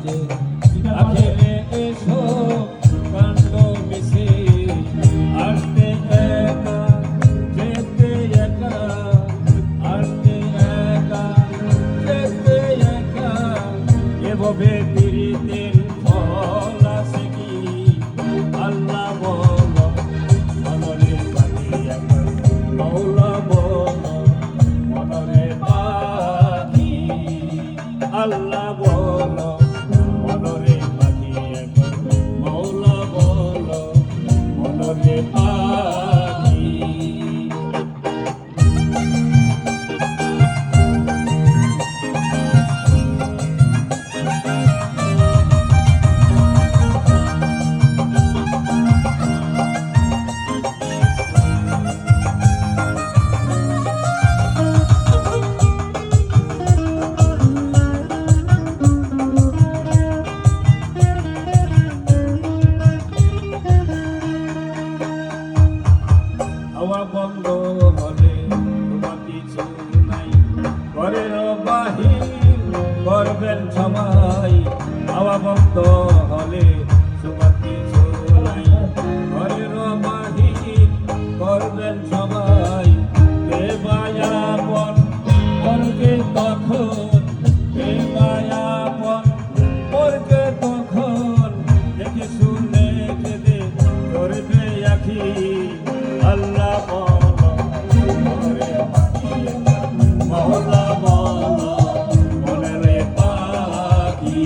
যে আখেরে এসো কাণ্ড মিছে আসতে একা যেতে একা আসতে একা যেতে একা এভাবে পীড়িতের ফল আছে কি আল্লাহ বলো মনরে পাখি এখন মৌলা বলো মনরে পাখি আল্লাহ বলো মনরে পাখি এখন মৌলা বলো মনরে পাখি হাওয়া বন্ধ হলে তোমার কিছু নাই ঘরের বাহির করবেন সবাই হাওয়া বন্ধ হলে তোমার কিছু নাই ঘরের বাহির করবেন সবাই কে মায়াপন করবে তখন কে মায়াপন করবে তখন দেখে শুনে কেঁদে করবে আখি আল্লাহ বলো মনরে পাখি মৌলা বলো মনরে পাখি